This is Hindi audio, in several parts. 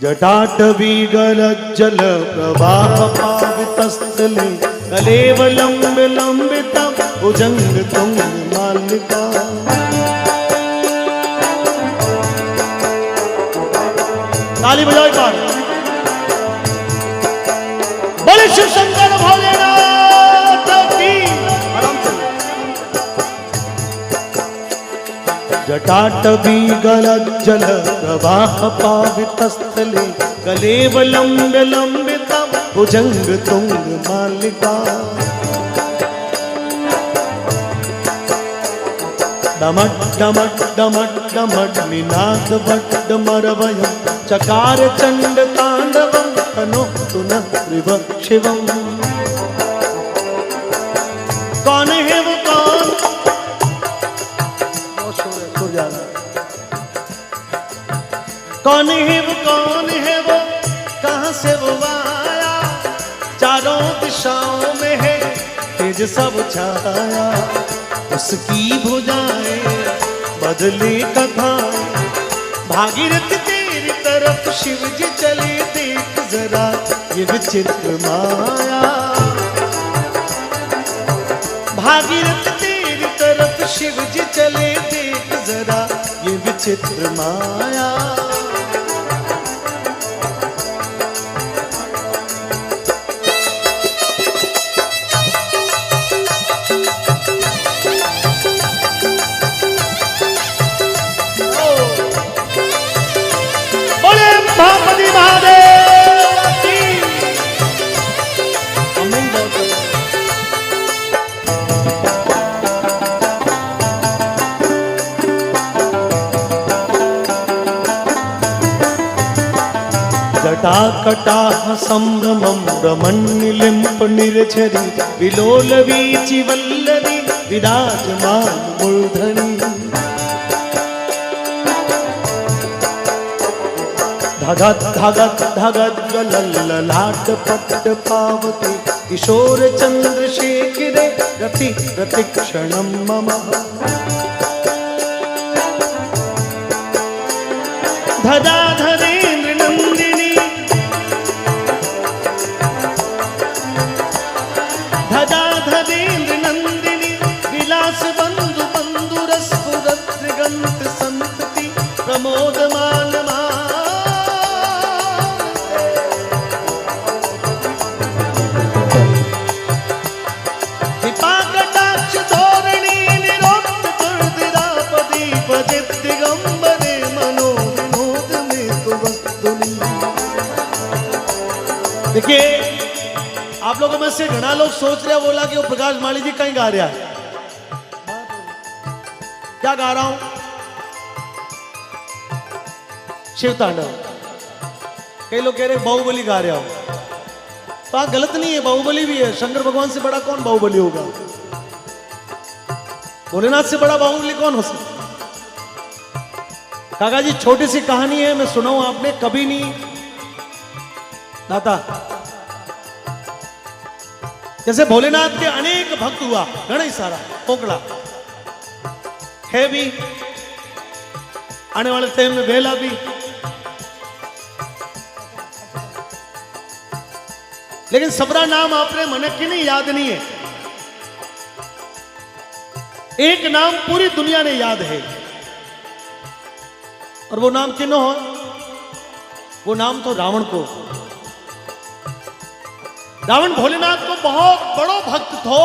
जटाटवीगलज्जल प्रवाह पावितस्थले कलेवलं विलम्बितं भुजंग तुंग मालिका। ताली बजाओ एक बार। बोले शिव शंकर भोलेनाथ की। आराम से। जटाटवीगलज्जल प्रवाह पावितस्थले कलेवलं विलम्बितं भुजंग तुंग मालिका। डमट डमट डमट डमट निनाद वड्डमरवयं चकार चंड तांडवं तनो तुन प्रिव शिवम। कौन है वो कौन? कौन है वो कौन है वो कहां से वो आया? चारों दिशाओं में है तेज सब छाया। उसकी भुजाएं बदले कथाएं भागीरथ तेरी तरफ शिव जी चले देख जरा ये विचित्र माया। भागीरथ तेरी तरफ शिव जी चले देख जरा ये विचित्र माया। महापति महादेव की। जटाकटाह संभ्रमं रमणीलिम्प निर्झरी विलोल वीचि वल्लरी विराजमान मूर्धनि। धगत धगत धगत गलल्ललाट पट्ट पावती किशोर चंद्रशेखरे रति प्रतिक्षणं मम। धराधरेन्द्र नंदिनी धराधरेन्द्र नंदिनी विलास बंधु बंधु रस गंत संतति प्रमोदमान। देखिए आप लोगों में से घना लोग सोच रहे बोला कि वो प्रकाश माली जी कहीं गा रहा है। क्या गा रहा हूं? शिव तांडव। कई लोग कह रहे बाहुबली गा रहा हूं। तो आप गलत नहीं है, बाहुबली भी है। शंकर भगवान से बड़ा कौन बाहुबली होगा? भोलेनाथ से बड़ा बाहुबली कौन हो सकता? काका जी छोटी सी कहानी है, मैं सुनाऊं आपने कभी नहीं दाता। जैसे भोलेनाथ के अनेक भक्त हुआ, गणेश सारा पोकड़ा है भी, आने वाले टाइम में वेला भी। लेकिन सबरा नाम आपने मन की नहीं याद नहीं है। एक नाम पूरी दुनिया ने याद है और वो नाम किन्हों हो? वो नाम तो रावण को। रावण भोलेनाथ को बहुत बड़ो भक्त थो।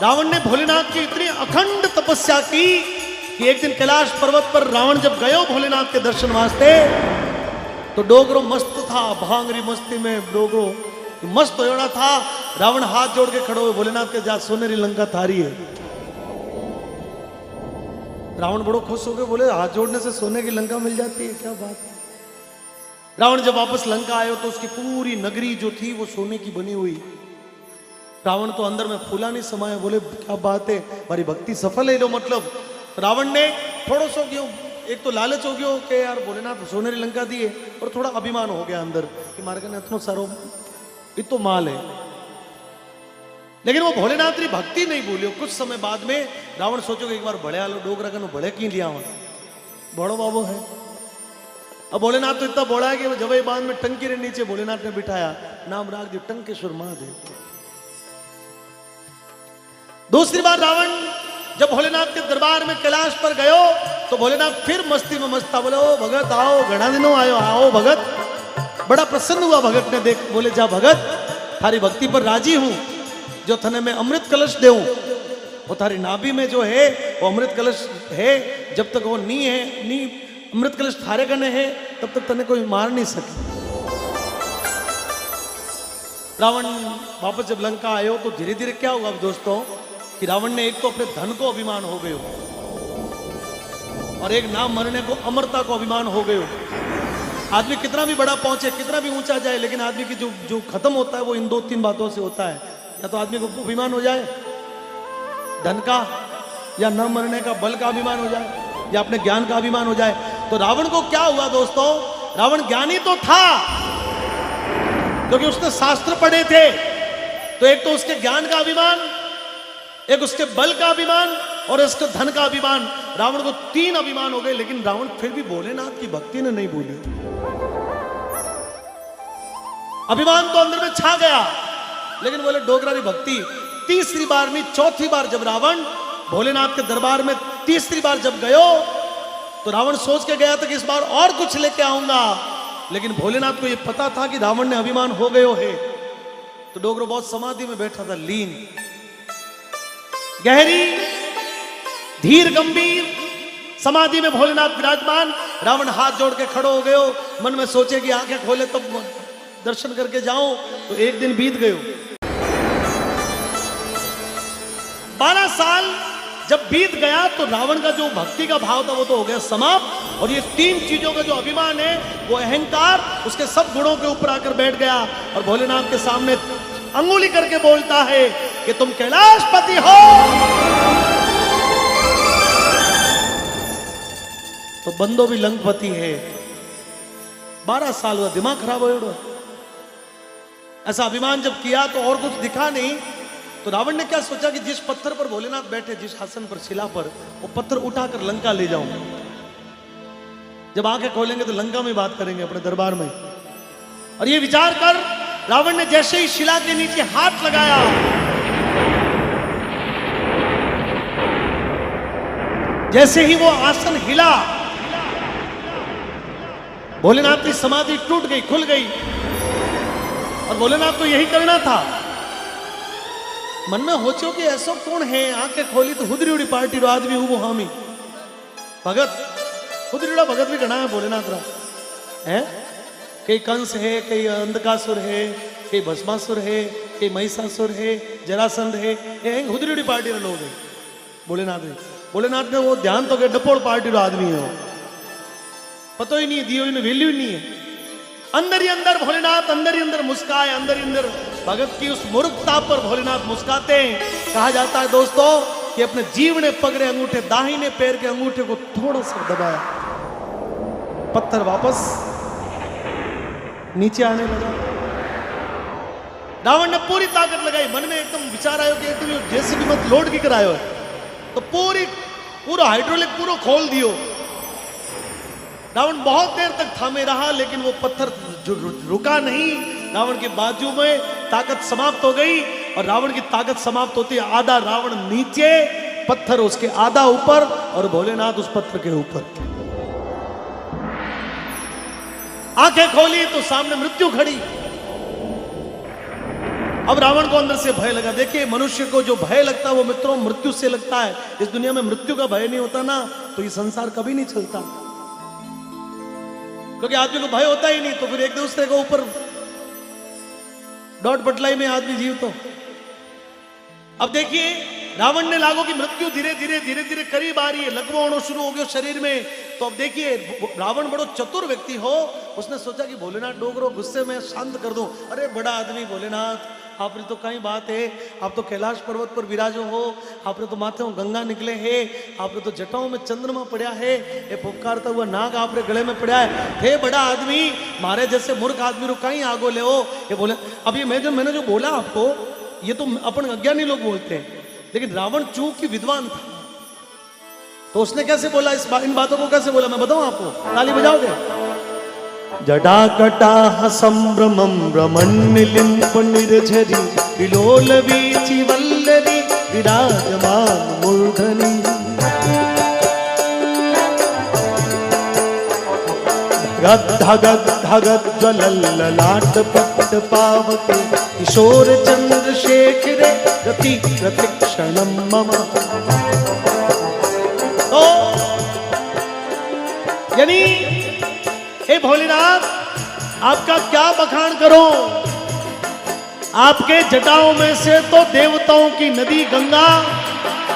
रावण ने भोलेनाथ की इतनी अखंड तपस्या की कि एक दिन कैलाश पर्वत पर रावण जब गयो भोलेनाथ के दर्शन वास्ते तो डोगरो मस्त था, भांगरी मस्ती में डोगरो मस्त होना था। रावण हाथ जोड़ के खड़ो हुए भोलेनाथ के जा सोनेरी लंका थारी है। रावण बड़ो खुश हो गए, बोले हाथ जोड़ने से सोने की लंका मिल जाती है, क्या बात है। रावण जब वापस लंका आयो तो उसकी पूरी नगरी जो थी वो सोने की बनी हुई। रावण तो अंदर में फूला नहीं समाया, बोले क्या बात है, हमारी भक्ति सफल है। लो मतलब रावण ने थोड़ा सो क्यों, एक तो लालच हो गयो कि यार भोलेनाथ सोनेरी लंका दिए, और थोड़ा अभिमान हो गया अंदर कि मारे कने इतना सारो इतो माल है। लेकिन वो भोलेनाथ की भक्ति नहीं भूलियो। कुछ समय बाद में रावण सोचो कि एक बार बड़े आलो डोगरा कनो बड़े की लिया बड़ो बाबो है। अब भोलेनाथ तो इतना बोला है कि वो जवाई बांध में टंकी के नीचे भोलेनाथ ने बिठाया, नाम राख दिया टंकेश्वर महादेव। दूसरी बार रावण जब भोलेनाथ के दरबार में कैलाश पर गयो तो भोलेनाथ फिर मस्ती में मस्त था, बोले ओ भगत आओ, घना दिनों आयो, आओ भगत। बड़ा प्रसन्न हुआ भगत ने देख, बोले जा भगत थारी भक्ति पर राजी हूं, जो थने में अमृत कलश देऊं, वो थारी नाभि में जो है वो अमृत कलश है, जब तक वो नी है, नी अमृत कलश थारे कने है तब तक तने कोई मार नहीं सके। रावण वापस जब लंका आयो तो धीरे धीरे क्या हुआ दोस्तों कि रावण ने एक तो अपने धन को अभिमान हो गयो और एक नाम मरने को अमरता को अभिमान हो गयो। आदमी कितना भी बड़ा पहुंचे, कितना भी ऊंचा जाए, लेकिन आदमी की जो खत्म होता है वो इन 2-3 बातों से होता है, या तो आदमी को अभिमान हो जाए धन का, या न मरने का बल का अभिमान हो जाए, या अपने ज्ञान का अभिमान हो जाए। तो रावण को क्या हुआ दोस्तों, रावण ज्ञानी तो था क्योंकि उसने शास्त्र पढ़े थे, तो एक तो उसके ज्ञान का अभिमान, एक उसके बल का अभिमान और उसके धन का अभिमान। रावण को 3 अभिमान हो गए, लेकिन रावण फिर भी भोलेनाथ की भक्ति ने नहीं बोली। अभिमान तो अंदर में छा गया, लेकिन बोले डोगरारी भक्ति। तीसरी बार नहीं, चौथी बार जब रावण भोलेनाथ के दरबार में तीसरी बार जब गयो तो रावण सोच के गया था कि इस बार और कुछ लेके आऊंगा, लेकिन भोलेनाथ को यह पता था कि रावण ने अभिमान हो गयो है। तो डोगरो बहुत समाधि में बैठा था, लीन, गहरी, धीर, गंभीर समाधि में भोलेनाथ विराजमान। रावण हाथ जोड़ के खड़ो हो गयो, मन में सोचे कि आंखें खोले तब दर्शन करके जाऊं। तो एक दिन बीत गयो, 12 साल जब बीत गया तो रावण का जो भक्ति का भाव था वो तो हो गया समाप्त, और ये 3 चीजों का जो अभिमान है, वो अहंकार, उसके सब गुणों के ऊपर आकर बैठ गया और भोलेनाथ के सामने अंगुली करके बोलता है कि तुम कैलाशपति हो। तो बंदो भी लंकपति है। 12 साल हुआ, दिमाग खराब हो। ऐसा अभिमान जब किया तो और कुछ दिखा नहीं, तो रावण ने क्या सोचा कि जिस पत्थर पर भोलेनाथ बैठे, जिस आसन पर, शिला पर, वो पत्थर उठाकर लंका ले जाऊं। जब आंखें खोलेंगे तो लंका में बात करेंगे अपने दरबार में। और ये विचार कर रावण ने जैसे ही शिला के नीचे हाथ लगाया, जैसे ही वो आसन हिला, भोलेनाथ की समाधि टूट गई, खुल गई। और भोलेनाथ को यही करना था। मन में होचो कि ऐसा कौन है, आंखें खोली तो हुदरी उड़ी पार्टी रो आदमी वो हामी भगत, हुदरी उड़ा भगत भी गणा है भोलेनाथ रा है। कई कंस है, कई अंधकासुर है, कई भस्मासुर है, कई महिषासुर है, जरासंध है, हुदरी उड़ी पार्टी रा लोग है भोलेनाथ। भोलेनाथ ने वो ध्यान तो के डपोड़ पार्टी रो आदमी है, पतो ही नहीं, दियो ही वैल्यू ही नहीं है। अंदर ही अंदर भोलेनाथ अंदर ही अंदर मुस्काए, अंदर ही अंदर भगत की उस मूर्खता पर भोलेनाथ मुस्काते हैं। कहा जाता है दोस्तों कि अपने जीव ने पगड़े अंगूठे, दाहिने पैर के अंगूठे को थोड़ा सा दबाया, पत्थर वापस नीचे आने लगा। रावण ने पूरी ताकत लगाई, मन में एकदम विचार आयो कि एकदम जैसे भी मत लोड की करायो है, तो पूरा हाइड्रोलिक पूरा खोल दियो। रावण बहुत देर तक थामे रहा, लेकिन वो पत्थर रुका नहीं। रावण के बाजू में ताकत समाप्त हो गई, और रावण की ताकत समाप्त होती है, आधा रावण नीचे, पत्थर उसके आधा ऊपर, और भोलेनाथ उस पत्थर के ऊपर। आंखें खोली तो सामने मृत्यु खड़ी। अब रावण को अंदर से भय लगा। देखिए, मनुष्य को जो भय लगता है वो मित्रों मृत्यु से लगता है। इस दुनिया में मृत्यु का भय नहीं होता ना, तो ये संसार कभी नहीं चलता, क्योंकि आदमी को भय होता ही नहीं, तो फिर एक दूसरे को ऊपर डॉट बटलाई में आदमी जीव। तो अब देखिए, रावण ने लागो कि मृत्यु धीरे धीरे करीब आ रही है, लगभग होना शुरू हो गया शरीर में। तो अब देखिए, रावण बड़ो चतुर व्यक्ति हो, उसने सोचा कि भोलेनाथ डोगरो गुस्से में शांत कर दूं। अरे बड़ा आदमी भोलेनाथ, आपने तो कहीं बात है, आप तो कैलाश पर्वत पर विराजो हो, आपने तो माथे गंगा निकले है, आपने तो जटाओं में चंद्रमा पड़ा है, ये पुकारता हुआ नाग आपने गले में पड़ा है। हे बड़ा आदमी, मारे जैसे मूर्ख आदमी रो कहीं आगो ले हो। ये बोले, अब ये मैंने जो बोला आपको, ये तो अपन अज्ञानी लोग बोलते हैं, लेकिन रावण चूंकि विद्वान था, तो उसने कैसे बोला, इन बातों को कैसे बोला, मैं बताऊं आपको, ताली बजाओगे? जटाकटाह संभ्रमं रमण्यलिम्प निर्झरी विलोल वीचि वल्लरी विराजमान मूर्धनि धगद्धगद्धगज्ज्वलल्ललाट पट्ट पावके किशोर चंद्रशेखरे रति प्रतिक्षणं मम। तो यानी हे भोलेनाथ, आपका क्या बखान करो। आपके जटाओं में से तो देवताओं की नदी गंगा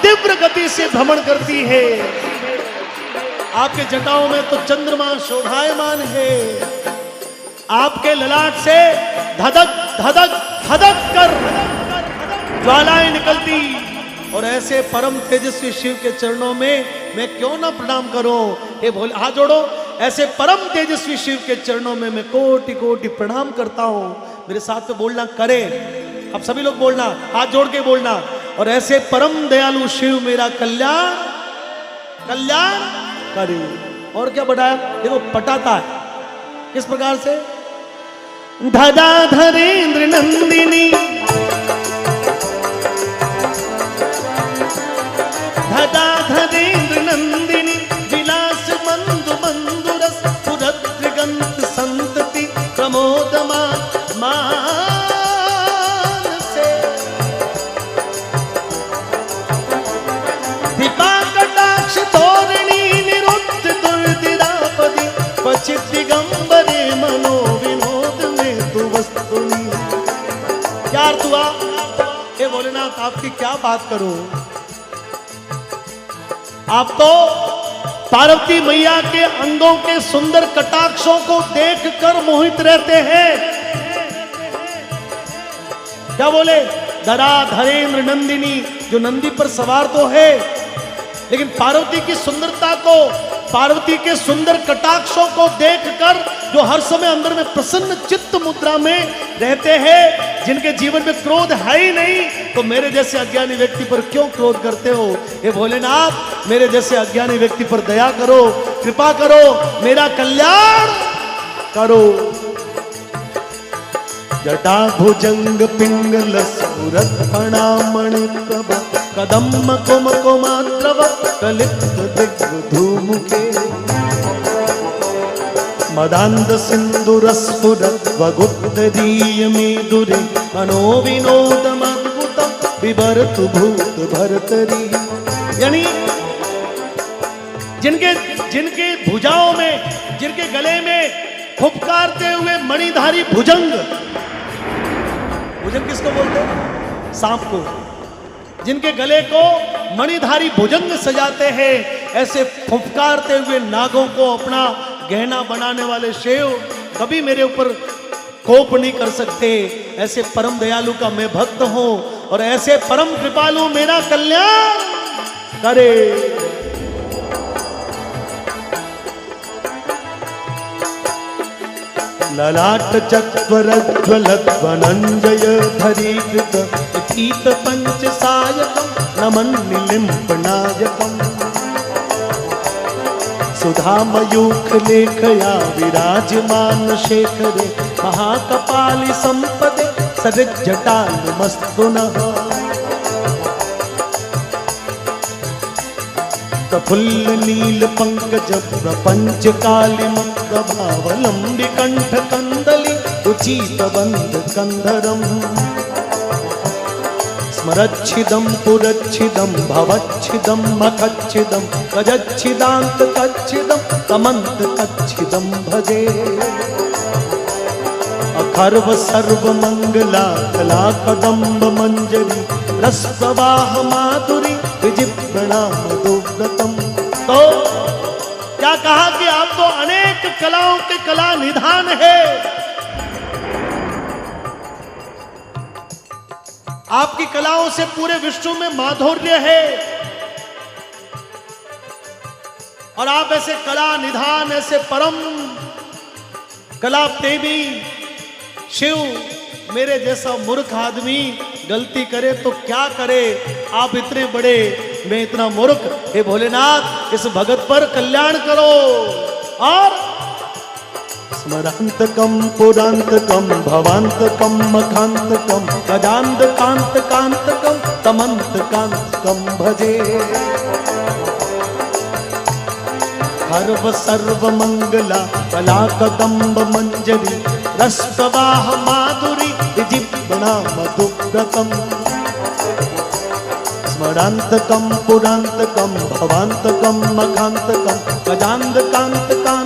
तीव्र गति से भ्रमण करती है। आपके जटाओं में तो चंद्रमा शोभायमान है। आपके ललाट से धधक धधक धधक कर ज्वालाएं निकलती। और ऐसे परम तेजस्वी शिव के चरणों में मैं क्यों ना प्रणाम करूं। हे भोले, हाथ जोड़ो। ऐसे परम तेजस्वी शिव के चरणों में मैं कोटि कोटि प्रणाम करता हूं। मेरे साथ में बोलना करें, अब सभी लोग बोलना, हाथ जोड़ के बोलना। और ऐसे परम दयालु शिव मेरा कल्याण कल्याण करे। और क्या बढ़ाया, देखो पटाता है किस प्रकार से। धराधरेंद्र नंदिनी धराधरेंद्र नंदिनी विलास मंदु मंदुरस पुरत्रिगंत संतति प्रमोदमा मानसे दीपा कटाक्ष तोरणी निरुद्ध दुर्दिरापदि पचित दिगंबरे मनो विनोद में तु वस्तुनि। यार तू आ, हे भोलेनाथ, आपकी क्या बात करूं। आप तो पार्वती मैया के अंगों के सुंदर कटाक्षों को देखकर मोहित रहते हैं। क्या बोले, धरा धरेंद्र नंदिनी, जो नंदी पर सवार तो है, लेकिन पार्वती की सुंदरता को, पार्वती के सुंदर कटाक्षों को देखकर जो हर समय अंदर में प्रसन्न चित्त मुद्रा में रहते हैं, जिनके जीवन में क्रोध है ही नहीं, तो मेरे जैसे अज्ञानी व्यक्ति पर क्यों क्रोध करते हो। हे भोलेनाथ, मेरे जैसे अज्ञानी व्यक्ति पर दया करो, कृपा करो, मेरा कल्याण करो। जटा भुजंग पिंगल स्फुरत फणामणि प्रभा कदम्ब कुम कुमात्रव कलित दिग्धूमुखे मदांध सिंधुर स्फुरत वगुत्तरीय मेदुरे मनो विनोदमद्भुतम बिभर्तु भूत भर्तरी। यानी जिनके भुजाओं में, जिनके गले में फुफकारते हुए मणिधारी भुजंग, भुजंग किसको बोलते हैं, सांप को, जिनके गले को मणिधारी भुजंग सजाते हैं, ऐसे फुफकारते हुए नागों को अपना गहना बनाने वाले शिव कभी मेरे ऊपर कोप नहीं कर सकते। ऐसे परम दयालु का मैं भक्त हूं और ऐसे परम कृपालु मेरा कल्याण करे। ललाट चत्वरज्वलध्वनञ्जय धरीकृत पीत पंच सायकम नमन निलिम्प नायकम सुधामयूख लेखया विराजमान शेखरे महाकपाली संपदे सरिज्जटालमस्तुनः प्रफुल्ल नील पंकज प्रपंच कालिमप्रभावलंबि कंठ कंदली उचित बंध कंधरम स्मरच्छिदं पुरच्छिदं भवच्छिदं मखच्छिदं गजच्छिदांत कच्छिदं कमंत कच्छिदं भजे अखर्व सर्व मंगला कला कदम्ब मंजरी रस प्रवाह माधुरी विजित प्रणाम दुर्गतम। तो क्या कहा कि आप तो अनेक कलाओं के कला निधान है। आपकी कलाओं से पूरे विश्व में माधुर्य है और आप ऐसे कला निधान, ऐसे परम कला प्रेमी शिव, मेरे जैसा मूर्ख आदमी गलती करे तो क्या करे। आप इतने बड़े, मैं इतना मूर्ख। हे भोलेनाथ, इस भगत पर कल्याण करो। और स्मरान्तकं पुरान्तकं भवान्तकं मखान्तकं गजान्तकान्तकान्तकं तमन्तकान्तकं भजे। सर्व सर्वमङ्गला कलाकदम्ब मञ्जरी रसप्रवाह माधुरी विजिह्वना मधुव्रतम्। स्मरान्तकं पुरान्तकं भवान्तकं मखान्तकं गजान्तकान्तकान्तकं